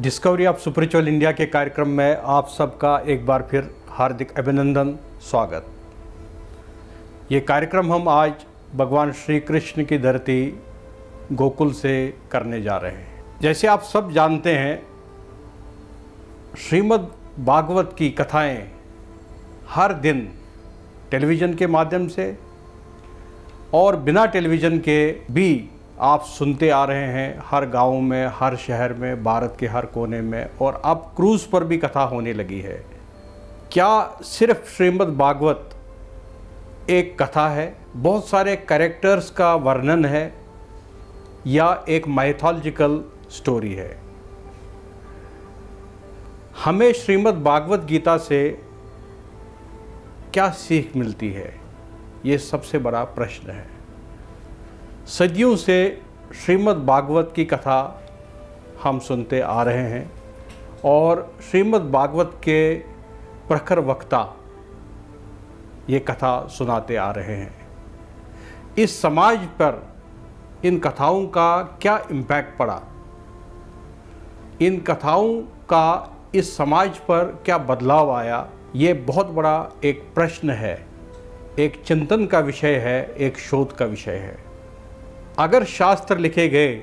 Discovery of spiritual India के कार्यक्रम में आप सबका एक बार फिर हार्दिक अभिनंदन, स्वागत। ये कार्यक्रम हम आज भगवान श्री कृष्ण की धरती गोकुल से करने जा रहे हैं। जैसे आप सब जानते हैं, श्रीमद् भागवत की कथाएं हर दिन टेलीविज़न के माध्यम से और बिना टेलीविज़न के भी आप सुनते आ रहे हैं। हर गांव में, हर शहर में, भारत के हर कोने में, और अब क्रूज़ पर भी कथा होने लगी है। क्या सिर्फ श्रीमद् भागवत एक कथा है, बहुत सारे कैरेक्टर्स का वर्णन है, या एक माइथोलॉजिकल स्टोरी है? हमें श्रीमद् भागवत गीता से क्या सीख मिलती है, ये सबसे बड़ा प्रश्न है। सदियों से श्रीमद् भागवत की कथा हम सुनते आ रहे हैं और श्रीमद् भागवत के प्रखर वक्ता ये कथा सुनाते आ रहे हैं। इस समाज पर इन कथाओं का क्या इम्पैक्ट पड़ा, इन कथाओं का इस समाज पर क्या बदलाव आया, ये बहुत बड़ा एक प्रश्न है, एक चिंतन का विषय है, एक शोध का विषय है। अगर शास्त्र लिखे गए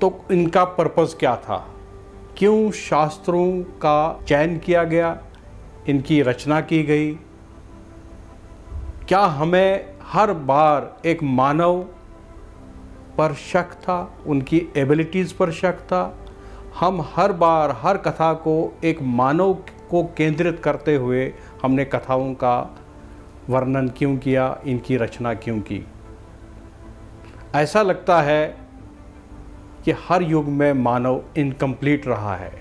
तो इनका पर्पस क्या था? क्यों शास्त्रों का चयन किया गया, इनकी रचना की गई? क्या हमें हर बार एक मानव पर शक था, उनकी एबिलिटीज़ पर शक था? हम हर बार हर कथा को एक मानव को केंद्रित करते हुए हमने कथाओं का वर्णन क्यों किया, इनकी रचना क्यों की? ऐसा लगता है कि हर युग में मानव इनकम्प्लीट रहा है,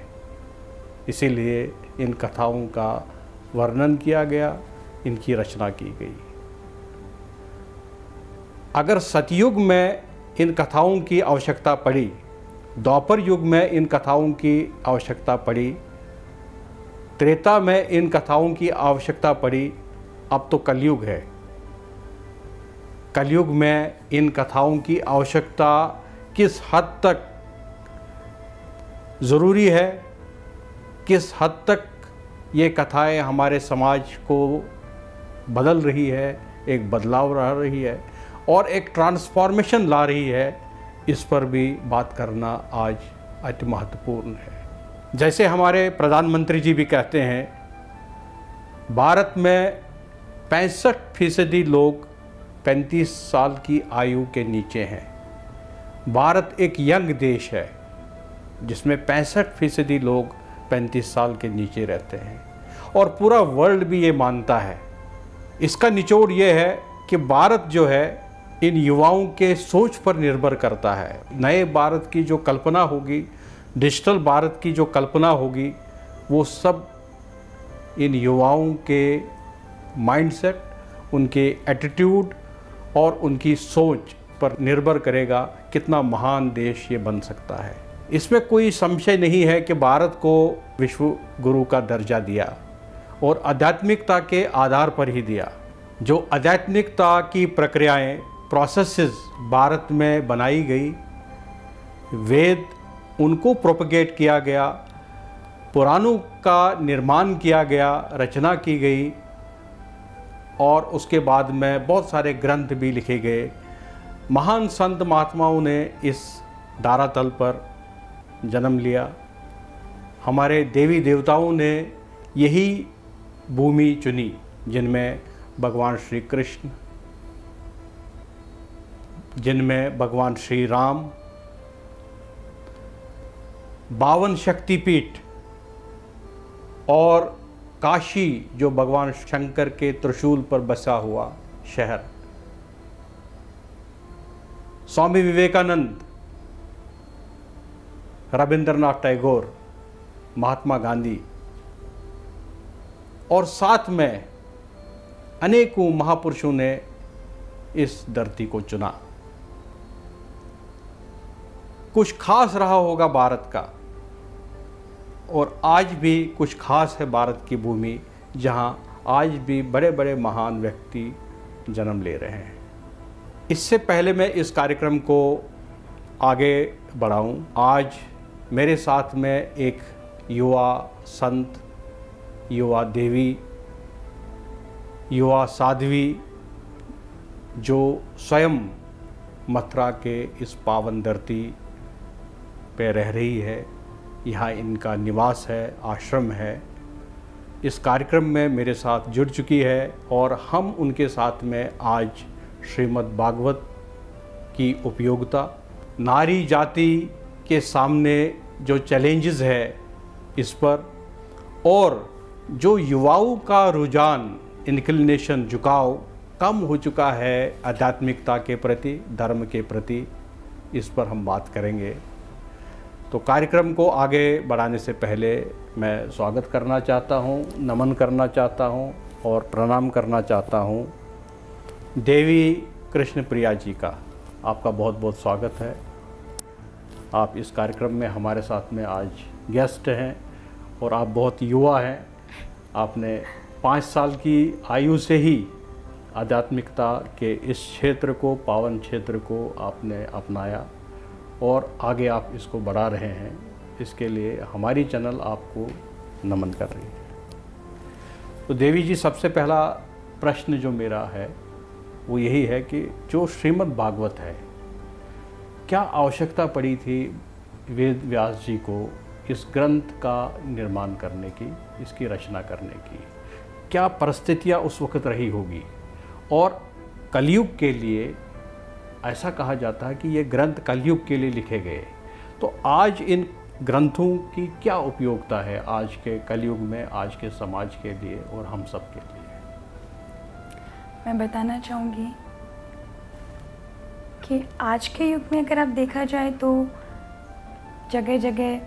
इसीलिए इन कथाओं का वर्णन किया गया, इनकी रचना की गई। अगर सतयुग में इन कथाओं की आवश्यकता पड़ी, द्वापर युग में इन कथाओं की आवश्यकता पड़ी, त्रेता में इन कथाओं की आवश्यकता पड़ी, अब तो कलयुग है। कलयुग में इन कथाओं की आवश्यकता किस हद तक ज़रूरी है, किस हद तक ये कथाएं हमारे समाज को बदल रही है, एक बदलाव ला रही है और एक ट्रांसफॉर्मेशन ला रही है, इस पर भी बात करना आज अति महत्वपूर्ण है। जैसे हमारे प्रधानमंत्री जी भी कहते हैं, भारत में 65% लोग 35 साल की आयु के नीचे हैं। भारत एक यंग देश है जिसमें 65% लोग 35 साल के नीचे रहते हैं और पूरा वर्ल्ड भी ये मानता है। इसका निचोड़ ये है कि भारत जो है इन युवाओं के सोच पर निर्भर करता है। नए भारत की जो कल्पना होगी, डिजिटल भारत की जो कल्पना होगी, वो सब इन युवाओं के माइंडसेट, उनके एटीट्यूड और उनकी सोच पर निर्भर करेगा कितना महान देश ये बन सकता है। इसमें कोई संशय नहीं है कि भारत को विश्व गुरु का दर्जा दिया और आध्यात्मिकता के आधार पर ही दिया। जो आध्यात्मिकता की प्रक्रियाएं, प्रोसेसेस भारत में बनाई गई, वेद उनको प्रोपगेट किया गया, पुराणों का निर्माण किया गया, रचना की गई और उसके बाद में बहुत सारे ग्रंथ भी लिखे गए। महान संत महात्माओं ने इस धरातल पर जन्म लिया। हमारे देवी देवताओं ने यही भूमि चुनी जिनमें भगवान श्री कृष्ण, जिनमें भगवान श्री राम, 52 शक्तिपीठ और काशी जो भगवान शंकर के त्रिशूल पर बसा हुआ शहर, स्वामी विवेकानंद, रविंद्रनाथ टैगोर, महात्मा गांधी और साथ में अनेकों महापुरुषों ने इस धरती को चुना। कुछ खास रहा होगा भारत का, और आज भी कुछ खास है भारत की भूमि, जहां आज भी बड़े बड़े महान व्यक्ति जन्म ले रहे हैं। इससे पहले मैं इस कार्यक्रम को आगे बढ़ाऊं। आज मेरे साथ में एक युवा संत, युवा देवी, युवा साध्वी जो स्वयं मथुरा के इस पावन धरती पे रह रही है। यहाँ इनका निवास है, आश्रम है। इस कार्यक्रम में मेरे साथ जुड़ चुकी है और हम उनके साथ में आज श्रीमद् भागवत की उपयोगिता, नारी जाति के सामने जो चैलेंजेस है इस पर, और जो युवाओं का रुझान, इंक्लिनेशन, झुकाव कम हो चुका है आध्यात्मिकता के प्रति, धर्म के प्रति, इस पर हम बात करेंगे। तो कार्यक्रम को आगे बढ़ाने से पहले मैं स्वागत करना चाहता हूँ, नमन करना चाहता हूँ और प्रणाम करना चाहता हूँ देवी कृष्ण प्रिया जी का। आपका बहुत बहुत स्वागत है। आप इस कार्यक्रम में हमारे साथ में आज गेस्ट हैं और आप बहुत युवा हैं। आपने 5 साल की आयु से ही आध्यात्मिकता के इस क्षेत्र को, पावन क्षेत्र को आपने अपनाया और आगे आप इसको बढ़ा रहे हैं। इसके लिए हमारी चैनल आपको नमन कर रही है। तो देवी जी, सबसे पहला प्रश्न जो मेरा है वो यही है कि जो श्रीमद् भागवत है, क्या आवश्यकता पड़ी थी वेद व्यास जी को इस ग्रंथ का निर्माण करने की, इसकी रचना करने की? क्या परिस्थितियाँ उस वक़्त रही होगी? और कलयुग के लिए ऐसा कहा जाता है कि ये ग्रंथ कलयुग के लिए लिखे गए। तो आज इन ग्रंथों की क्या उपयोगिता है आज के कलयुग में, आज के समाज के लिए और हम सब के लिए? मैं बताना चाहूँगी कि आज के युग में अगर आप देखा जाए तो जगह जगह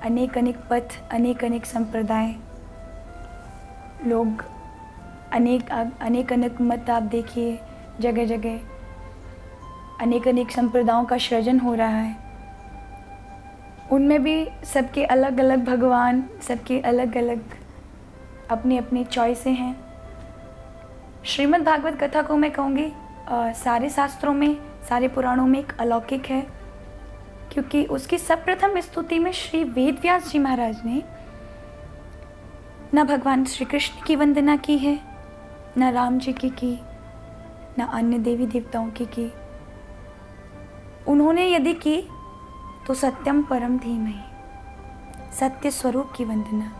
अनेक अनेक पथ, अनेक अनेक संप्रदाय, लोग अनेक अनेक मत आप देखिए, जगह जगह अनेक अनेक संप्रदायों का सृजन हो रहा है। उनमें भी सबके अलग अलग भगवान, सबके अलग अलग अपनी अपनी चॉइसें हैं। श्रीमद् भागवत कथा को मैं कहूँगी सारे शास्त्रों में, सारे पुराणों में एक अलौकिक है, क्योंकि उसकी सर्वप्रथम स्तुति में श्री वेद व्यास जी महाराज ने न भगवान श्री कृष्ण की वंदना की है, न राम जी की, न अन्य देवी देवताओं की। उन्होंने यदि की तो सत्यम परम धीमहि, सत्य स्वरूप की वंदना,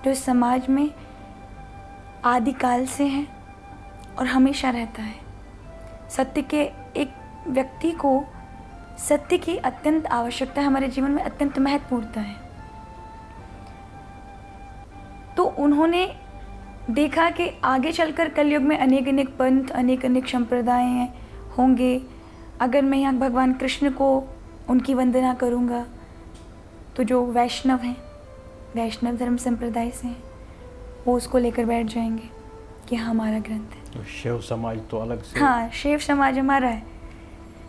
जो इस समाज में आदिकाल से है और हमेशा रहता है। सत्य के एक व्यक्ति को सत्य की अत्यंत आवश्यकता है, हमारे जीवन में अत्यंत महत्वपूर्णता है। तो उन्होंने देखा कि आगे चलकर कलयुग में अनेक अनेक पंथ, अनेक अनेक संप्रदाय होंगे। अगर मैं यहाँ भगवान कृष्ण को उनकी वंदना करूँगा तो जो वैष्णव हैं, वैष्णव धर्म संप्रदाय से हैं, वो उसको लेकर बैठ जाएंगे कि हमारा ग्रंथ है। तो शैव समाज तो अलग से, हाँ, शैव समाज हमारा है।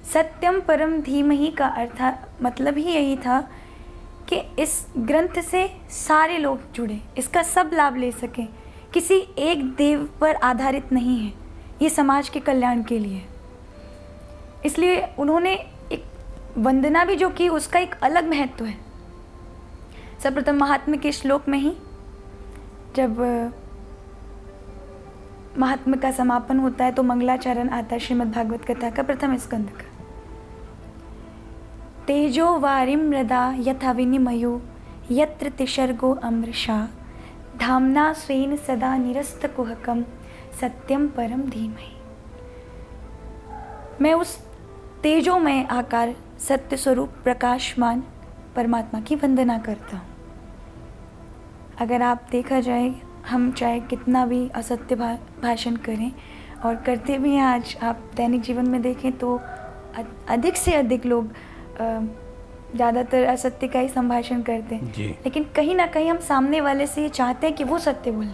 सत्यम परम धीमहि का अर्थ, मतलब ही यही था कि इस ग्रंथ से सारे लोग जुड़े, इसका सब लाभ ले सकें। किसी एक देव पर आधारित नहीं है, ये समाज के कल्याण के लिए। इसलिए उन्होंने एक वंदना भी जो की, उसका एक अलग महत्व है। सर्वप्रथम महात्म्य के श्लोक में ही जब महात्म्य का समापन होता है तो मंगलाचरण आता है श्रीमद् भागवत कथा का प्रथम स्कंद का। तेजो वारिम मृदा यथा विनिमयो यत्र तिशर्गो अमृषा धाम्ना स्वेन सदा निरस्त कुहकम सत्यम परम धीमहि। मैं उस तेजोमय आकार, सत्य स्वरूप, प्रकाशमान परमात्मा की वंदना करता हूँ। अगर आप देखा जाए, हम चाहे कितना भी असत्य भाषण करें, और करते भी हैं, आज आप दैनिक जीवन में देखें तो अधिक से अधिक लोग ज़्यादातर असत्य का ही संभाषण करते हैं। लेकिन कहीं ना कहीं हम सामने वाले से ये चाहते हैं कि वो सत्य बोले,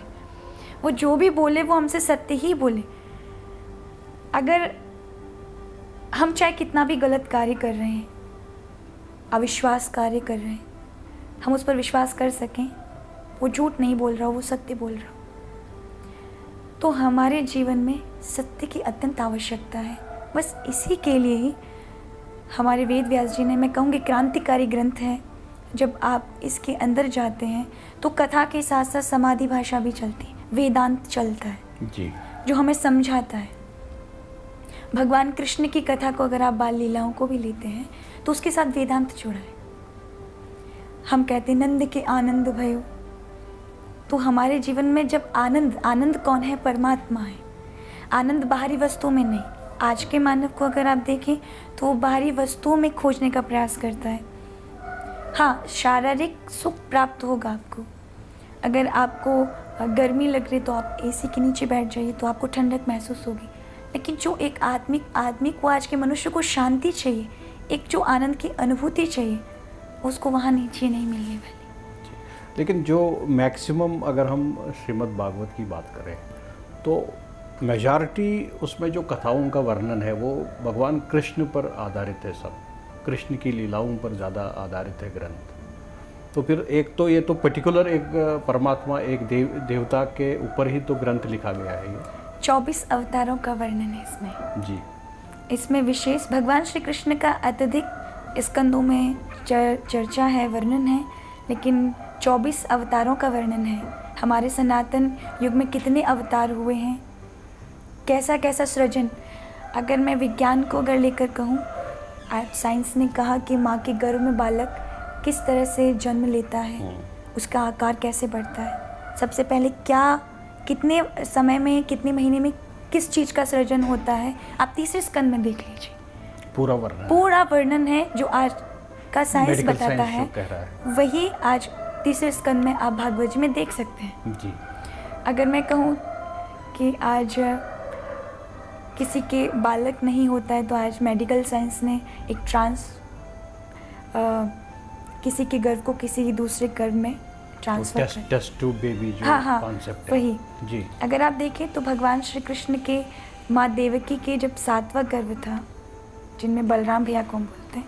वो जो भी बोले वो हमसे सत्य ही बोले। अगर हम चाहे कितना भी गलत कार्य कर रहे हैं, अविश्वास कार्य कर रहे हैं, हम उस पर विश्वास कर सकें, वो झूठ नहीं बोल रहा, वो सत्य बोल रहा। तो हमारे जीवन में सत्य की अत्यंत आवश्यकता है। बस इसी के लिए ही हमारे वेद व्यास जी ने, मैं कहूँगी क्रांतिकारी ग्रंथ है। जब आप इसके अंदर जाते हैं तो कथा के साथ साथ समाधि भाषा भी चलती है, वेदांत चलता है जी, जो हमें समझाता है। भगवान कृष्ण की कथा को अगर आप बाल लीलाओं को भी लेते हैं तो उसके साथ वेदांत जुड़ा है। हम कहते हैं नंद के आनंद भयो, तो हमारे जीवन में जब आनंद कौन है? परमात्मा है। आनंद बाहरी वस्तुओं में नहीं। आज के मानव को अगर आप देखें तो वो बाहरी वस्तुओं में खोजने का प्रयास करता है। हाँ, शारीरिक सुख प्राप्त होगा आपको। अगर आपको गर्मी लग रही तो आप एसी के नीचे बैठ जाइए तो आपको ठंडक महसूस होगी। लेकिन जो एक आदमी को, आज के मनुष्य को शांति चाहिए, एक जो आनंद की अनुभूति चाहिए, उसको वहाँ नीचे नहीं मिलने वाली। लेकिन जो मैक्सिमम अगर हम श्रीमद् भागवत की बात करें तो मेजॉरिटी उसमें जो कथाओं का वर्णन है वो भगवान कृष्ण पर आधारित है। सब कृष्ण की लीलाओं पर ज़्यादा आधारित है ग्रंथ। तो फिर एक तो ये तो पर्टिकुलर एक परमात्मा, एक देवता के ऊपर ही तो ग्रंथ लिखा गया है। ये 24 अवतारों का वर्णन है इसमें जी। इसमें विशेष भगवान श्री कृष्ण का अत्यधिक स्कंदों में चर्चा है, वर्णन है, लेकिन 24 अवतारों का वर्णन है। हमारे सनातन युग में कितने अवतार हुए हैं, कैसा कैसा सृजन। अगर मैं विज्ञान को अगर लेकर कहूँ, आज साइंस ने कहा कि माँ के गर्भ में बालक किस तरह से जन्म लेता है, उसका आकार कैसे बढ़ता है, सबसे पहले क्या, कितने समय में, कितने महीने में किस चीज़ का सृजन होता है, आप तीसरे स्कंद में देख लीजिए। पूरा वर्णन है जो आज का साइंस बताता है, वही आज तीसरे स्कंद में आप भागवत जी में देख सकते हैं जी। अगर मैं कहूँ कि आज किसी के बालक नहीं होता है तो आज मेडिकल साइंस ने एक किसी के गर्भ को किसी दूसरे गर्भ में ट्रांसफर कर, टेस्ट टू बेबी जो कॉन्सेप्ट है, वही जी। अगर आप देखें तो भगवान श्री कृष्ण के माँ देवकी के जब 7वां गर्भ था, जिनमें बलराम भैया को हम बोलते हैं,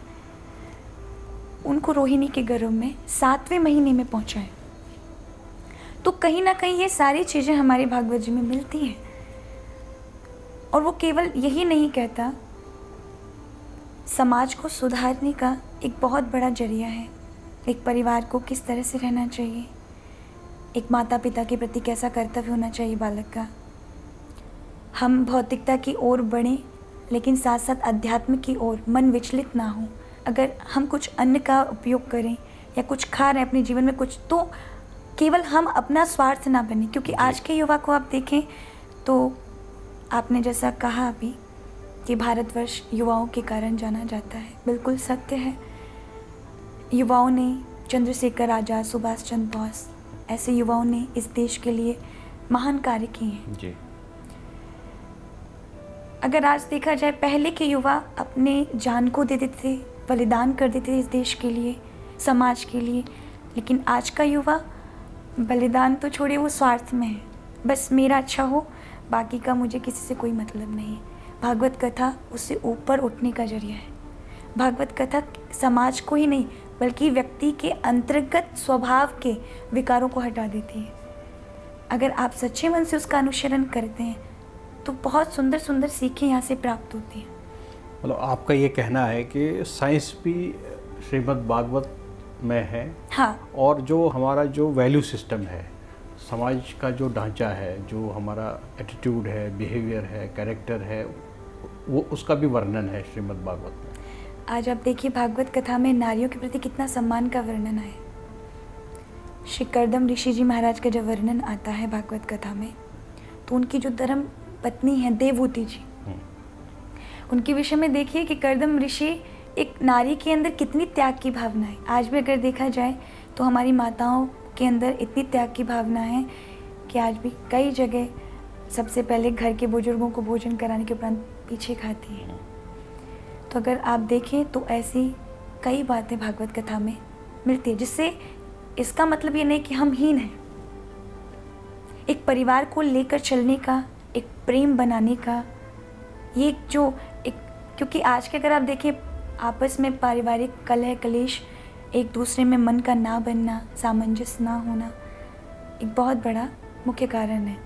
उनको रोहिणी के गर्भ में 7वें महीने में पहुंचाए। तो कहीं ना कहीं ये सारी चीज़ें हमारी भागवत जी में मिलती हैं। और वो केवल यही नहीं कहता, समाज को सुधारने का एक बहुत बड़ा जरिया है। एक परिवार को किस तरह से रहना चाहिए, एक माता पिता के प्रति कैसा कर्तव्य होना चाहिए बालक का। हम भौतिकता की ओर बढ़ें लेकिन साथ साथ अध्यात्म की ओर मन विचलित ना हो। अगर हम कुछ अन्न का उपयोग करें या कुछ खा रहे हैं अपने जीवन में कुछ, तो केवल हम अपना स्वार्थ ना बने। क्योंकि आज के युवा को आप देखें तो आपने जैसा कहा अभी कि भारतवर्ष युवाओं के कारण जाना जाता है, बिल्कुल सत्य है। युवाओं ने, चंद्रशेखर आज़ाद, सुभाष चंद्र बोस, ऐसे युवाओं ने इस देश के लिए महान कार्य किए हैं जी। अगर आज देखा जाए, पहले के युवा अपने जान को दे देते थे, बलिदान कर देते थे इस देश के लिए, समाज के लिए। लेकिन आज का युवा बलिदान तो छोड़े, वो स्वार्थ में है, बस मेरा अच्छा हो, बाकी का मुझे किसी से कोई मतलब नहीं है। भागवत कथा उससे ऊपर उठने का जरिया है। भागवत कथा समाज को ही नहीं बल्कि व्यक्ति के अंतर्गत स्वभाव के विकारों को हटा देती है। अगर आप सच्चे मन से उसका अनुसरण करते हैं तो बहुत सुंदर सुंदर सीखें यहाँ से प्राप्त होती हैं। मतलब आपका ये कहना है कि साइंस भी श्रीमद् भागवत में है। हाँ। और जो हमारा जो वैल्यू सिस्टम है, समाज का जो ढांचा है, जो हमारा एटीट्यूड है, बिहेवियर है, कैरेक्टर है, वो उसका भी वर्णन है श्रीमद् भागवत में। आज आप देखिए भागवत कथा में नारियों के प्रति कितना सम्मान का वर्णन है। श्री कर्दम ऋषि जी महाराज का जब वर्णन आता है भागवत कथा में, तो उनकी जो धर्म पत्नी है देवहूति जी, उनके विषय में देखिए कि कर्दम ऋषि एक नारी के अंदर कितनी त्याग की भावना है। आज भी अगर देखा जाए तो हमारी माताओं के अंदर इतनी त्याग की भावना है कि आज भी कई जगह सबसे पहले घर के बुजुर्गों को भोजन कराने के उपरांत पीछे खाती है। तो अगर आप देखें तो ऐसी कई बातें भागवत कथा में मिलती है, जिससे इसका मतलब ये नहीं कि हम हीन हैं। एक परिवार को लेकर चलने का, एक प्रेम बनाने का, ये जो एक, क्योंकि आज के अगर आप देखें आपस में पारिवारिक कलह कलेश, एक दूसरे में मन का ना बनना, सामंजस्य ना होना, एक बहुत बड़ा मुख्य कारण है।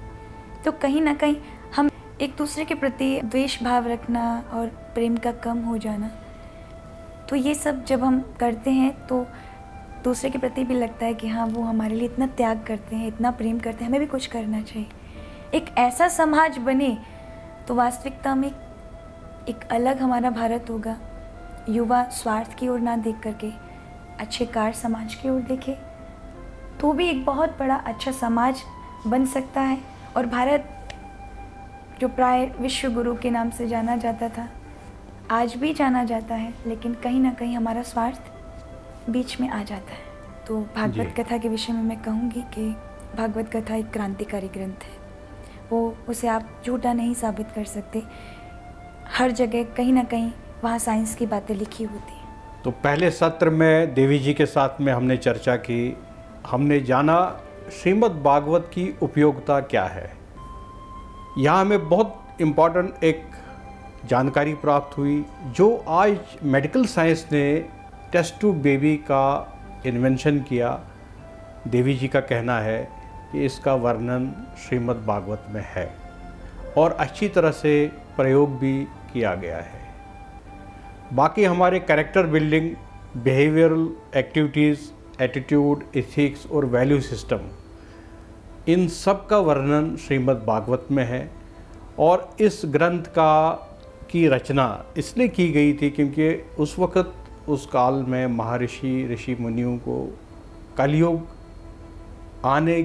तो कहीं ना कहीं हम एक दूसरे के प्रति द्वेष भाव रखना और प्रेम का कम हो जाना, तो ये सब जब हम करते हैं तो दूसरे के प्रति भी लगता है कि हाँ, वो हमारे लिए इतना त्याग करते हैं, इतना प्रेम करते हैं, हमें भी कुछ करना चाहिए। एक ऐसा समाज बने तो वास्तविकता में एक अलग हमारा भारत होगा। युवा स्वार्थ की ओर ना देख करके अच्छे कार्य समाज की ओर देखे तो भी एक बहुत बड़ा अच्छा समाज बन सकता है। और भारत जो प्राय विश्व गुरु के नाम से जाना जाता था, आज भी जाना जाता है, लेकिन कहीं ना कहीं हमारा स्वार्थ बीच में आ जाता है। तो भागवत कथा के विषय में मैं कहूँगी कि भागवत कथा एक क्रांतिकारी ग्रंथ है। वो उसे आप झूठा नहीं साबित कर सकते। हर जगह कहीं ना कहीं वहाँ साइंस की बातें लिखी होती हैं। तो पहले सत्र में देवी जी के साथ में हमने चर्चा की, हमने जाना श्रीमद् भागवत की उपयोगिता क्या है। यहाँ हमें बहुत इम्पॉर्टेंट एक जानकारी प्राप्त हुई, जो आज मेडिकल साइंस ने टेस्ट ट्यूब बेबी का इन्वेंशन किया। देवी जी का कहना है कि इसका वर्णन श्रीमद् भागवत में है और अच्छी तरह से प्रयोग भी किया गया है। बाकी हमारे character building, behavioural activities, attitude, ethics और वैल्यू सिस्टम, इन सब का वर्णन श्रीमद् भागवत में है। और इस ग्रंथ की रचना इसलिए की गई थी क्योंकि उस वक़्त, उस काल में ऋषि मुनियों को कलयुग आने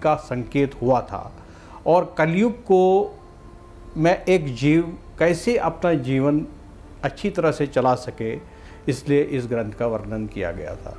का संकेत हुआ था। और कलयुग को में एक जीव कैसे अपना जीवन अच्छी तरह से चला सके, इसलिए इस ग्रंथ का वर्णन किया गया था।